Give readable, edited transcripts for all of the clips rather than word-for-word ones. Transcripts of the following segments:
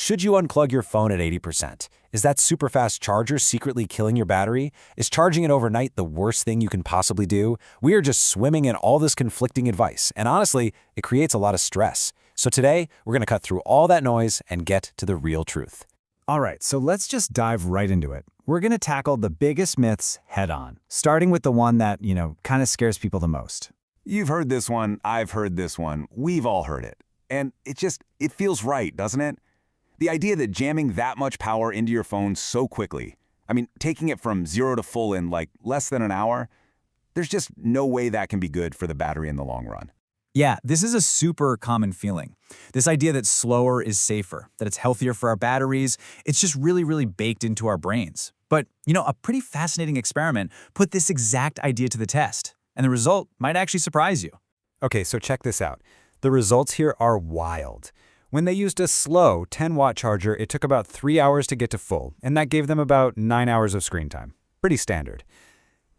Should you unplug your phone at 80%? Is that super fast charger secretly killing your battery? Is charging it overnight the worst thing you can possibly do? We are just swimming in all this conflicting advice, and honestly, it creates a lot of stress. So today, we're going to cut through all that noise and get to the real truth. All right, so let's just dive right into it. We're going to tackle the biggest myths head-on, starting with the one that, kind of scares people the most. You've heard this one, I've heard this one, we've all heard it. And it feels right, doesn't it? The idea that jamming that much power into your phone so quickly, taking it from 0 to full in like less than an hour, there's just no way that can be good for the battery in the long run. Yeah, this is a super common feeling. This idea that slower is safer, that it's healthier for our batteries, it's just really, really baked into our brains. But, a pretty fascinating experiment put this exact idea to the test, and the result might actually surprise you. Okay, so check this out. The results here are wild. When they used a slow 10-watt charger, it took about 3 hours to get to full, and that gave them about 9 hours of screen time. Pretty standard.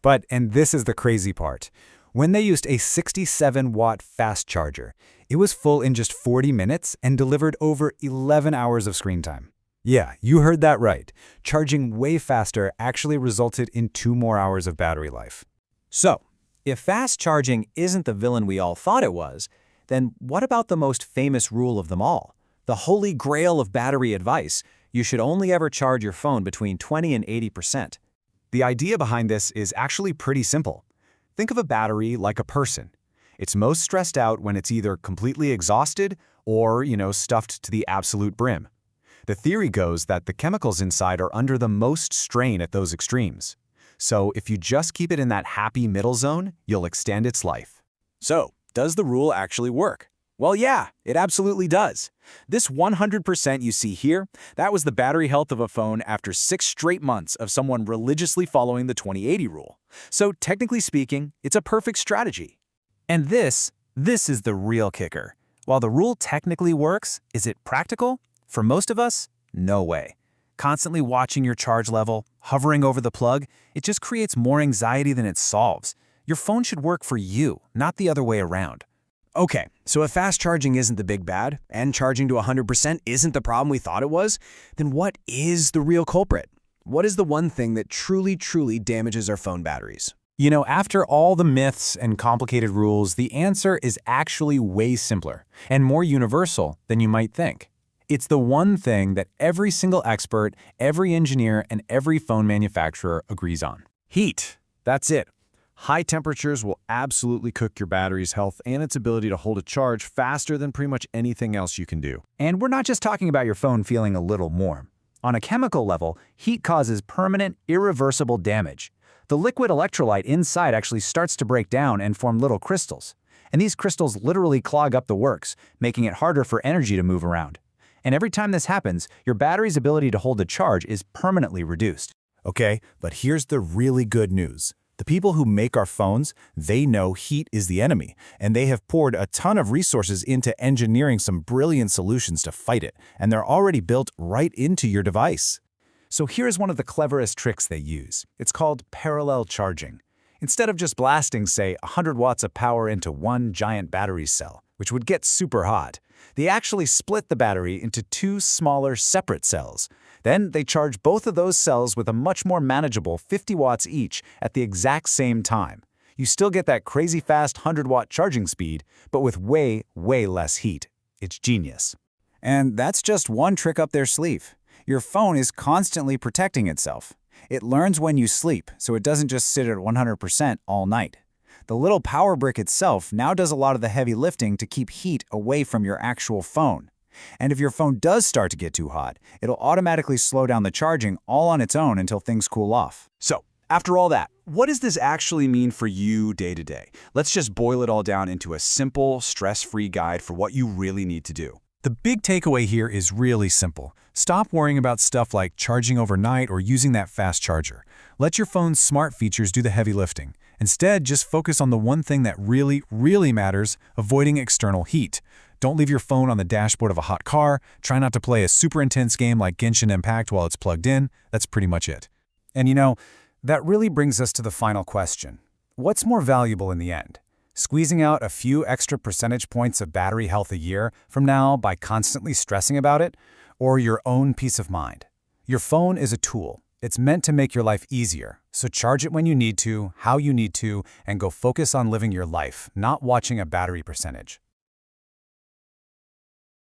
But, and this is the crazy part, when they used a 67-watt fast charger, it was full in just 40 minutes and delivered over 11 hours of screen time. Yeah, you heard that right. Charging way faster actually resulted in 2 more hours of battery life. So, if fast charging isn't the villain we all thought it was, then what about the most famous rule of them all? The holy grail of battery advice: you should only ever charge your phone between 20 and 80%. The idea behind this is actually pretty simple. Think of a battery like a person. It's most stressed out when it's either completely exhausted or, stuffed to the absolute brim. The theory goes that the chemicals inside are under the most strain at those extremes. So if you just keep it in that happy middle zone, you'll extend its life. So, does the rule actually work? Well, yeah, it absolutely does. This 100% you see here, that was the battery health of a phone after 6 straight months of someone religiously following the 20/80 rule. So technically speaking, it's a perfect strategy. And this is the real kicker. While the rule technically works, is it practical? For most of us, no way. Constantly watching your charge level, hovering over the plug, it just creates more anxiety than it solves. Your phone should work for you, not the other way around. Okay, so if fast charging isn't the big bad, and charging to 100% isn't the problem we thought it was, then what is the real culprit? What is the one thing that truly, truly damages our phone batteries? After all the myths and complicated rules, the answer is actually way simpler and more universal than you might think. It's the one thing that every single expert, every engineer, and every phone manufacturer agrees on. Heat. That's it. High temperatures will absolutely cook your battery's health and its ability to hold a charge faster than pretty much anything else you can do. And we're not just talking about your phone feeling a little warm. On a chemical level, heat causes permanent, irreversible damage. The liquid electrolyte inside actually starts to break down and form little crystals. And these crystals literally clog up the works, making it harder for energy to move around. And every time this happens, your battery's ability to hold a charge is permanently reduced. Okay, but here's the really good news. The people who make our phones, they know heat is the enemy, and they have poured a ton of resources into engineering some brilliant solutions to fight it, and they're already built right into your device. So here's one of the cleverest tricks they use. It's called parallel charging. Instead of just blasting, say, 100 watts of power into one giant battery cell, which would get super hot, they actually split the battery into 2 smaller separate cells. Then they charge both of those cells with a much more manageable 50 watts each at the exact same time. You still get that crazy fast 100-watt charging speed, but with way, way less heat. It's genius. And that's just one trick up their sleeve. Your phone is constantly protecting itself. It learns when you sleep, so it doesn't just sit at 100% all night. The little power brick itself now does a lot of the heavy lifting to keep heat away from your actual phone. And if your phone does start to get too hot, it'll automatically slow down the charging all on its own until things cool off. So, after all that, what does this actually mean for you day to day? Let's just boil it all down into a simple, stress-free guide for what you really need to do. The big takeaway here is really simple. Stop worrying about stuff like charging overnight or using that fast charger. Let your phone's smart features do the heavy lifting. Instead, just focus on the one thing that really, really matters: avoiding external heat. Don't leave your phone on the dashboard of a hot car. Try not to play a super intense game like Genshin Impact while it's plugged in. That's pretty much it. And that really brings us to the final question. What's more valuable in the end? Squeezing out a few extra percentage points of battery health a year from now by constantly stressing about it? or your own peace of mind. Your phone is a tool. It's meant to make your life easier, so charge it when you need to, how you need to, and go focus on living your life, not watching a battery percentage.